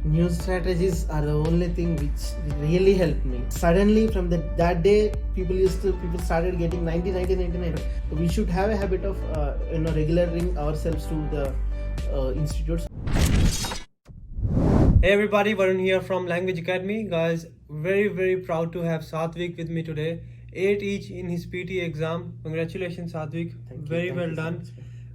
New strategies are the only thing which really helped me. Suddenly from that day, people started getting 90, 90, 99. We should have a habit of regulating ourselves to the institutes. Hey everybody, Varun here from Language Academy. Guys, very proud to have Sathwik with me today. 8 each in his PTE exam. Congratulations Sathwik. Very well done.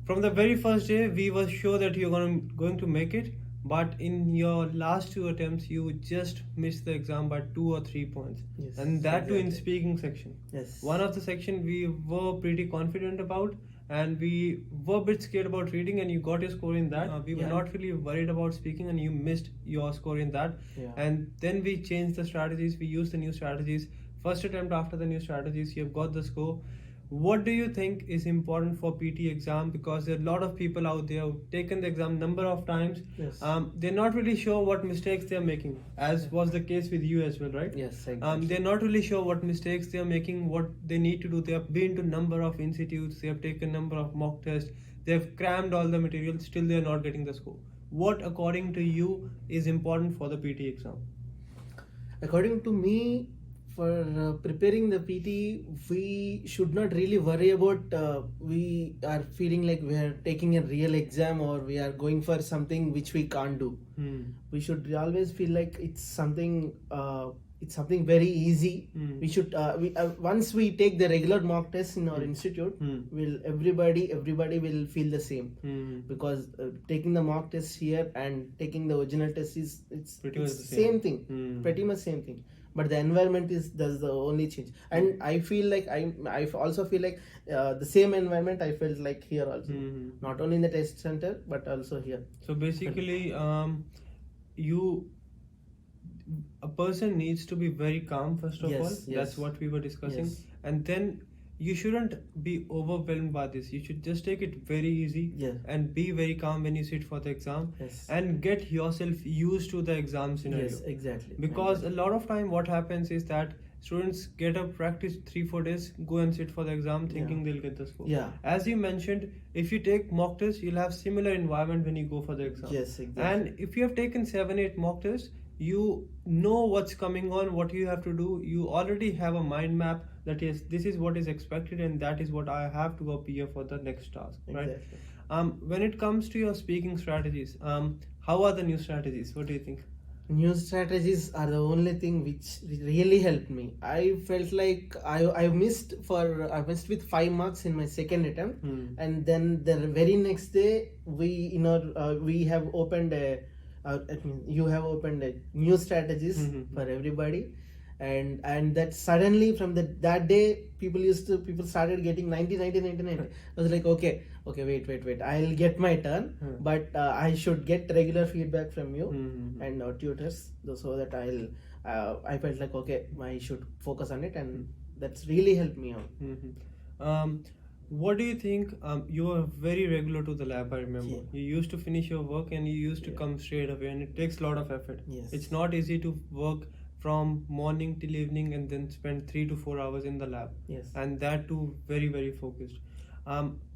From the very first day, we were sure that you're going to make it. But in your last 2 attempts, you just missed the exam by 2 or 3 points. Yes, and that too in exactly. speaking section. Yes. One of the section we were pretty confident about, and we were a bit scared about reading, and you got your score in that. We were not really worried about speaking, and you missed your score in that. And then we changed the strategies. We used the new strategies. First attempt after the new strategies, you have got the score. What do you think is important for PT exam? Because there are a lot of people out there who've taken the exam number of times. Yes. They're not really sure what mistakes they're making, as was the case with you as well, right? Yes, exactly. They're not really sure what mistakes they're making, what they need to do. They have been to number of institutes, they have taken number of mock tests, they've crammed all the material, still they're not getting the score. What, according to you, is important for the PT exam? According to me, for preparing the PT, we should not really worry about we are feeling like we are taking a real exam or we are going for something which we can't do. We should always feel like it's something very easy. We should once we take the regular mock test in our institute, will everybody will feel the same, because taking the mock test here and taking the original test it's pretty much the same thing, pretty much same thing. But the environment does the only change, and I feel like I also feel like the same environment I felt like here also, not only in the test center but also here. So basically, a person needs to be very calm first of all. That's what we were discussing, and then you shouldn't be overwhelmed by this. You should just take it very easy and be very calm when you sit for the exam, and get yourself used to the exam scenario. Yes, exactly. Because a lot of time what happens is that students get up, practice 3-4 days, go and sit for the exam thinking they'll get the score. As you mentioned, if you take mock tests, you'll have similar environment when you go for the exam. Yes, exactly. And if you have taken 7-8 mock tests, you know what's coming on, what you have to do. You already have a mind map that is, this is what is expected and that is what I have to appear for the next task, right? When it comes to your speaking strategies, how are the new strategies? What do you think? New strategies are the only thing which really helped me. I felt like I missed with 5 marks in my second attempt, and then the very next day we have opened you have opened a new strategies for everybody, and that suddenly from that day people started getting 90, 90, 99. I was like, okay, wait, I'll get my turn, but I should get regular feedback from you and our tutors, so that I felt like, okay, I should focus on it, and that's really helped me out. What do you think? You were very regular to the lab, I remember. You used to finish your work and you used to come straight away, and it takes a lot of effort. It's not easy to work from morning till evening and then spend 3 to 4 hours in the lab. And that too very focused.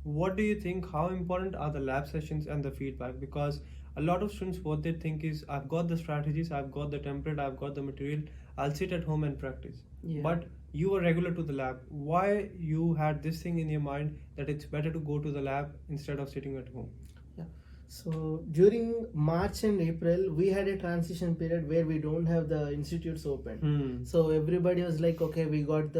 What do you think, how important are the lab sessions and the feedback? Because a lot of students, what they think is, I've got the strategies, I've got the template, I've got the material, I'll sit at home and practice. But you were regular to the lab. Why you had this thing in your mind that it's better to go to the lab instead of sitting at home? So during March and April, we had a transition period where we don't have the institutes open. So everybody was like, okay, we got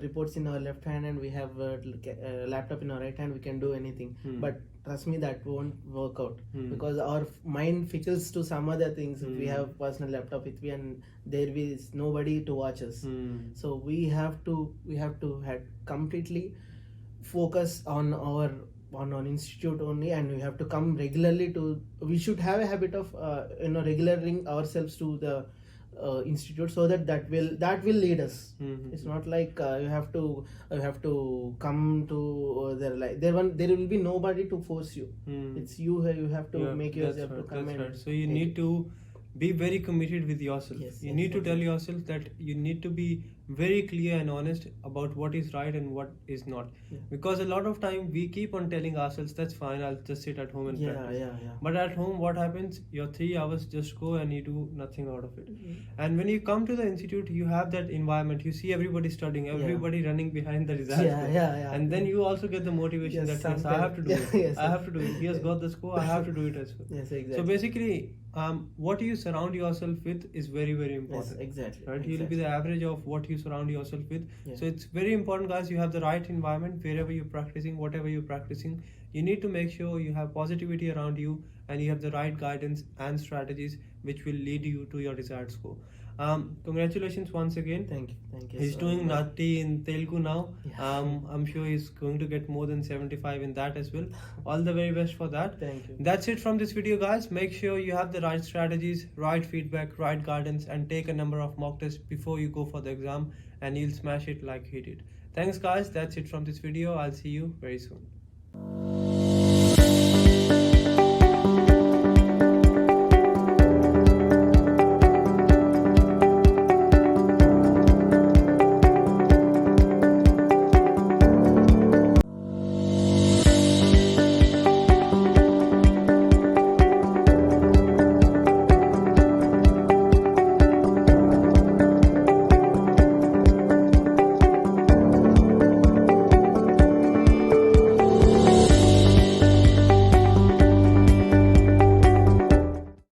reports in our left hand and we have a laptop in our right hand, we can do anything. But trust me, that won't work out, because our mind fickles to some other things. If we have personal laptop with me and there is nobody to watch us, so we have to have completely focus on our institute only, and we have to come regularly we should have a habit of regulating ourselves to the institute, so that will lead us. It's not like you have to come to there will be nobody to force you. It's you have to make yourself to come. So you need to be very committed with yourself. Yes, you need to tell yourself that you need to be very clear and honest about what is right and what is not. Because a lot of time we keep on telling ourselves, that's fine, I'll just sit at home and practice. But at home what happens? Your 3 hours just go and you do nothing out of it. And when you come to the institute, you have that environment, you see everybody studying, everybody running behind the results. And then you also get the motivation that yes, I have to do it. I have to do it. He has got the score, I have to do it as well. Yes, exactly. So basically, what you surround yourself with is very, very important. Yes, exactly. Right? Exactly. You'll be the average of what you surround yourself with. So it's very important, guys, you have the right environment wherever you're practicing, whatever you're practicing. You need to make sure you have positivity around you and you have the right guidance and strategies which will lead you to your desired score. Congratulations once again. Thank you. He's doing Nati in Telugu now. I'm sure he's going to get more than 75 in that as well. All the very best for that. Thank you. That's it from this video, guys. Make sure you have the right strategies, right feedback, right guidance, and take a number of mock tests before you go for the exam, and you'll smash it like he did. Thanks, guys. That's it from this video. I'll see you very soon.